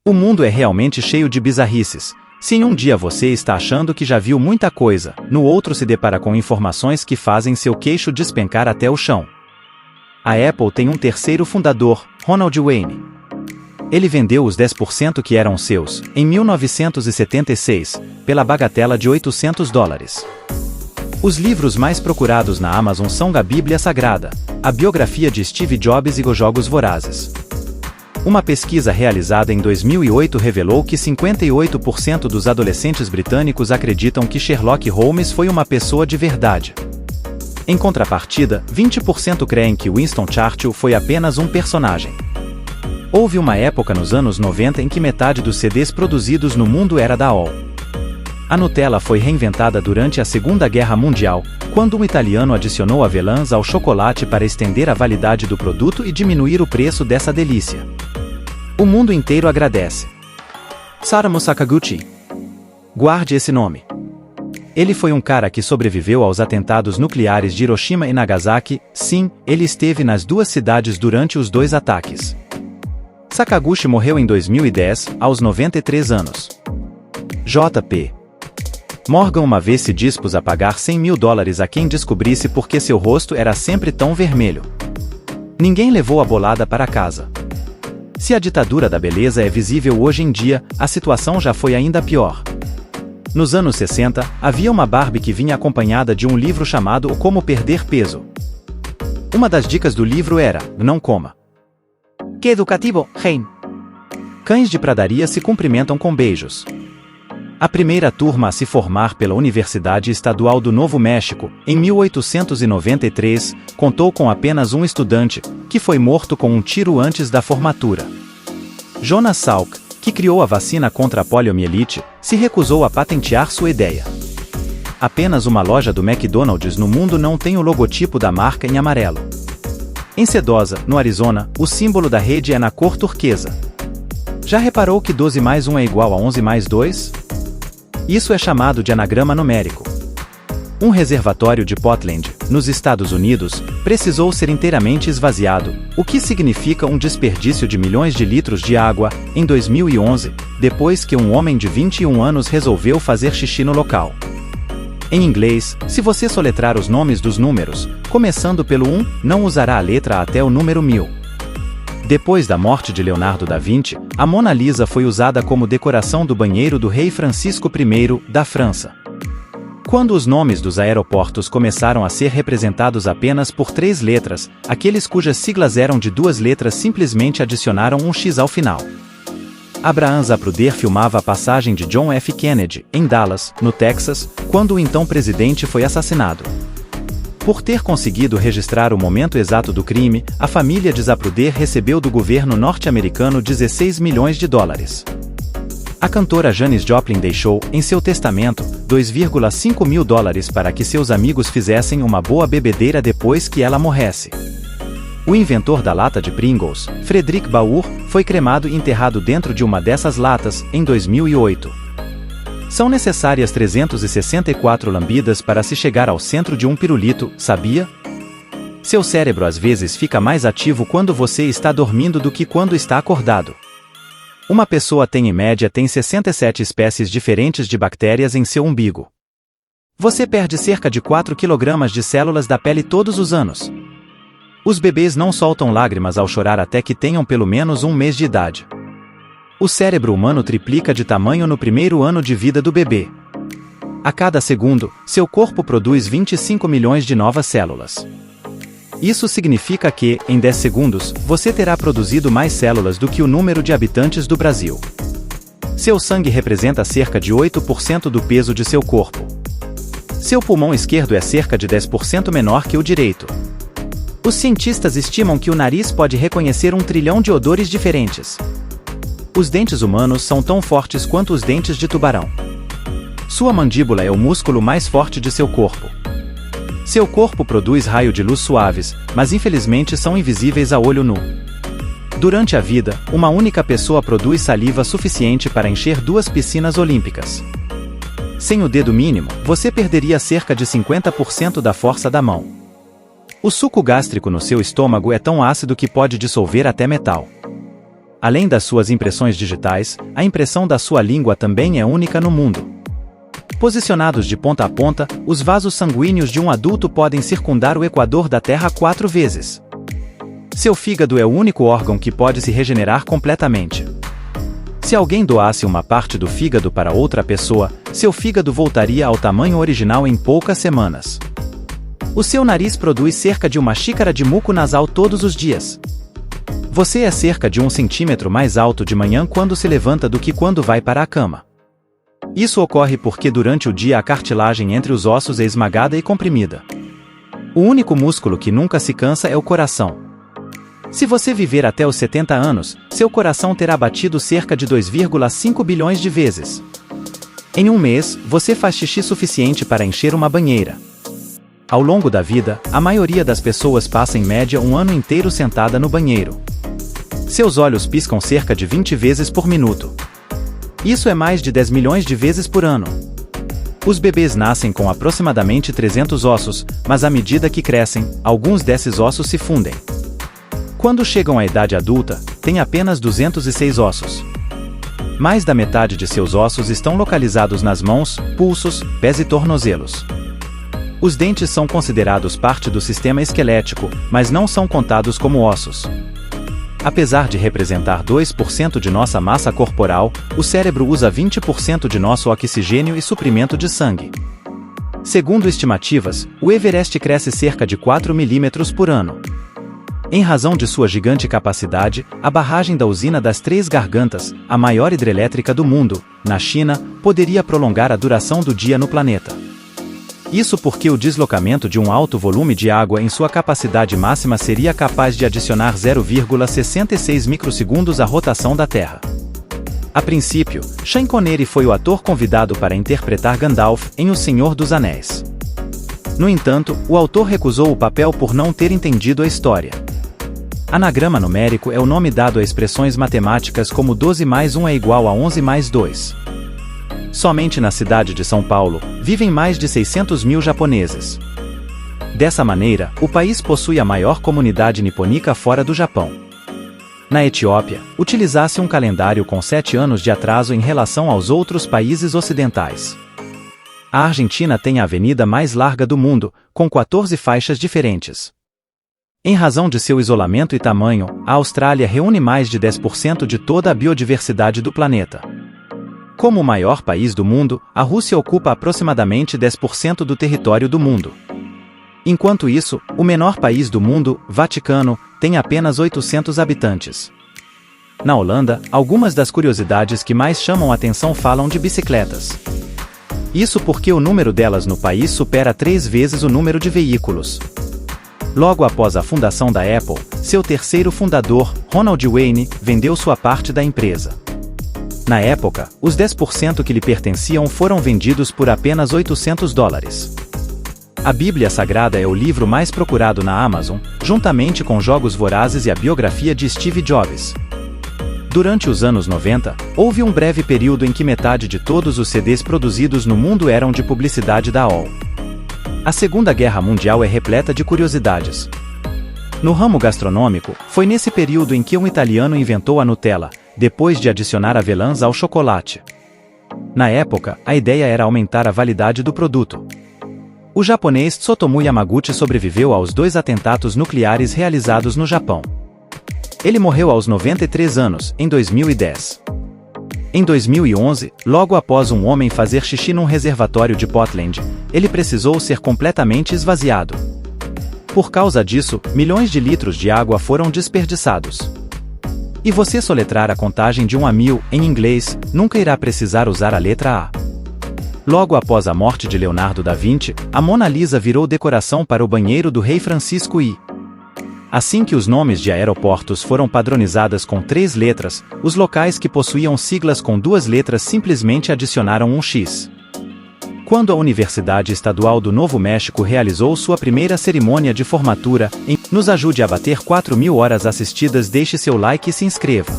O mundo é realmente cheio de bizarrices. Se em um dia você está achando que já viu muita coisa, no outro se depara com informações que fazem seu queixo despencar até o chão. A Apple tem um terceiro fundador, Ronald Wayne. Ele vendeu os 10% que eram seus, em 1976, pela bagatela de $800. Os livros mais procurados na Amazon são a Bíblia Sagrada, a biografia de Steve Jobs e os Jogos Vorazes. Uma pesquisa realizada em 2008 revelou que 58% dos adolescentes britânicos acreditam que Sherlock Holmes foi uma pessoa de verdade. Em contrapartida, 20% creem que Winston Churchill foi apenas um personagem. Houve uma época nos anos 90 em que metade dos CDs produzidos no mundo era da AOL. A Nutella foi reinventada durante a Segunda Guerra Mundial, quando um italiano adicionou avelãs ao chocolate para estender a validade do produto e diminuir o preço dessa delícia. O mundo inteiro agradece. Satomu Sakaguchi. Guarde esse nome. Ele foi um cara que sobreviveu aos atentados nucleares de Hiroshima e Nagasaki. Sim, ele esteve nas duas cidades durante os dois ataques. Sakaguchi morreu em 2010, aos 93 anos. J.P. Morgan uma vez se dispôs a pagar $100 mil a quem descobrisse por que seu rosto era sempre tão vermelho. Ninguém levou a bolada para casa. Se a ditadura da beleza é visível hoje em dia, a situação já foi ainda pior. Nos anos 60, havia uma Barbie que vinha acompanhada de um livro chamado Como Perder Peso. Uma das dicas do livro era: não coma. Que educativo, Hein? Cães de pradaria se cumprimentam com beijos. A primeira turma a se formar pela Universidade Estadual do Novo México, em 1893, contou com apenas um estudante, que foi morto com um tiro antes da formatura. Jonas Salk, que criou a vacina contra a poliomielite, se recusou a patentear sua ideia. Apenas uma loja do McDonald's no mundo não tem o logotipo da marca em amarelo. Em Sedosa, no Arizona, o símbolo da rede é na cor turquesa. Já reparou que 12 mais 1 é igual a 11 mais 2? Isso é chamado de anagrama numérico. Um reservatório de Portland, nos Estados Unidos, precisou ser inteiramente esvaziado, o que significa um desperdício de milhões de litros de água, em 2011, depois que um homem de 21 anos resolveu fazer xixi no local. Em inglês, se você soletrar os nomes dos números, começando pelo 1, não usará a letra até o número 1000. Depois da morte de Leonardo da Vinci, a Mona Lisa foi usada como decoração do banheiro do rei Francisco I, da França. Quando os nomes dos aeroportos começaram a ser representados apenas por 3 letras, aqueles cujas siglas eram de 2 letras simplesmente adicionaram um X ao final. Abraham Zapruder filmava a passagem de John F. Kennedy, em Dallas, no Texas, quando o então presidente foi assassinado. Por ter conseguido registrar o momento exato do crime, a família de Zapruder recebeu do governo norte-americano $16 milhões. A cantora Janis Joplin deixou, em seu testamento, $2,5 mil para que seus amigos fizessem uma boa bebedeira depois que ela morresse. O inventor da lata de Pringles, Frederick Bauer, foi cremado e enterrado dentro de uma dessas latas, em 2008. São necessárias 364 lambidas para se chegar ao centro de um pirulito, sabia? Seu cérebro às vezes fica mais ativo quando você está dormindo do que quando está acordado. Uma pessoa em média tem 67 espécies diferentes de bactérias em seu umbigo. Você perde cerca de 4 kg de células da pele todos os anos. Os bebês não soltam lágrimas ao chorar até que tenham pelo menos 1 mês de idade. O cérebro humano triplica de tamanho no primeiro ano de vida do bebê. A cada segundo, seu corpo produz 25 milhões de novas células. Isso significa que, em 10 segundos, você terá produzido mais células do que o número de habitantes do Brasil. Seu sangue representa cerca de 8% do peso de seu corpo. Seu pulmão esquerdo é cerca de 10% menor que o direito. Os cientistas estimam que o nariz pode reconhecer 1 trilhão de odores diferentes. Os dentes humanos são tão fortes quanto os dentes de tubarão. Sua mandíbula é o músculo mais forte de seu corpo. Seu corpo produz raios de luz suaves, mas infelizmente são invisíveis a olho nu. Durante a vida, uma única pessoa produz saliva suficiente para encher 2 piscinas olímpicas. Sem o dedo mínimo, você perderia cerca de 50% da força da mão. O suco gástrico no seu estômago é tão ácido que pode dissolver até metal. Além das suas impressões digitais, a impressão da sua língua também é única no mundo. Posicionados de ponta a ponta, os vasos sanguíneos de um adulto podem circundar o equador da Terra 4 vezes. Seu fígado é o único órgão que pode se regenerar completamente. Se alguém doasse uma parte do fígado para outra pessoa, seu fígado voltaria ao tamanho original em poucas semanas. O seu nariz produz cerca de uma xícara de muco nasal todos os dias. Você é cerca de 1 centímetro mais alto de manhã quando se levanta do que quando vai para a cama. Isso ocorre porque durante o dia a cartilagem entre os ossos é esmagada e comprimida. O único músculo que nunca se cansa é o coração. Se você viver até os 70 anos, seu coração terá batido cerca de 2,5 bilhões de vezes. Em um mês, você faz xixi suficiente para encher uma banheira. Ao longo da vida, a maioria das pessoas passa em média um ano inteiro sentada no banheiro. Seus olhos piscam cerca de 20 vezes por minuto. Isso é mais de 10 milhões de vezes por ano. Os bebês nascem com aproximadamente 300 ossos, mas à medida que crescem, alguns desses ossos se fundem. Quando chegam à idade adulta, têm apenas 206 ossos. Mais da metade de seus ossos estão localizados nas mãos, pulsos, pés e tornozelos. Os dentes são considerados parte do sistema esquelético, mas não são contados como ossos. Apesar de representar 2% de nossa massa corporal, o cérebro usa 20% de nosso oxigênio e suprimento de sangue. Segundo estimativas, o Everest cresce cerca de 4 milímetros por ano. Em razão de sua gigante capacidade, a barragem da usina das Três Gargantas, a maior hidrelétrica do mundo, na China, poderia prolongar a duração do dia no planeta. Isso porque o deslocamento de um alto volume de água em sua capacidade máxima seria capaz de adicionar 0,66 microsegundos à rotação da Terra. A princípio, Sean Connery foi o ator convidado para interpretar Gandalf em O Senhor dos Anéis. No entanto, o autor recusou o papel por não ter entendido a história. Anagrama numérico é o nome dado a expressões matemáticas como 12 mais 1 é igual a 11 mais 2. Somente na cidade de São Paulo, vivem mais de 600 mil japoneses. Dessa maneira, o país possui a maior comunidade nipônica fora do Japão. Na Etiópia, utiliza-se um calendário com 7 anos de atraso em relação aos outros países ocidentais. A Argentina tem a avenida mais larga do mundo, com 14 faixas diferentes. Em razão de seu isolamento e tamanho, a Austrália reúne mais de 10% de toda a biodiversidade do planeta. Como o maior país do mundo, a Rússia ocupa aproximadamente 10% do território do mundo. Enquanto isso, o menor país do mundo, Vaticano, tem apenas 800 habitantes. Na Holanda, algumas das curiosidades que mais chamam a atenção falam de bicicletas. Isso porque o número delas no país supera 3 vezes o número de veículos. Logo após a fundação da Apple, seu terceiro fundador, Ronald Wayne, vendeu sua parte da empresa. Na época, os 10% que lhe pertenciam foram vendidos por apenas $800. A Bíblia Sagrada é o livro mais procurado na Amazon, juntamente com Jogos Vorazes e a biografia de Steve Jobs. Durante os anos 90, houve um breve período em que metade de todos os CDs produzidos no mundo eram de publicidade da AOL. A Segunda Guerra Mundial é repleta de curiosidades. No ramo gastronômico, foi nesse período em que um italiano inventou a Nutella, depois de adicionar avelãs ao chocolate. Na época, a ideia era aumentar a validade do produto. O japonês Tsutomu Yamaguchi sobreviveu aos 2 atentados nucleares realizados no Japão. Ele morreu aos 93 anos, em 2010. Em 2011, logo após um homem fazer xixi num reservatório de Portland, ele precisou ser completamente esvaziado. Por causa disso, milhões de litros de água foram desperdiçados. E você soletrar a contagem de 1 a 1000, em inglês, nunca irá precisar usar a letra A. Logo após a morte de Leonardo da Vinci, a Mona Lisa virou decoração para o banheiro do rei Francisco I. Assim que os nomes de aeroportos foram padronizados com 3 letras, os locais que possuíam siglas com 2 letras simplesmente adicionaram um X. Quando a Universidade Estadual do Novo México realizou sua primeira cerimônia de formatura, nos ajude a bater 4.000 horas assistidas, deixe seu like e se inscreva.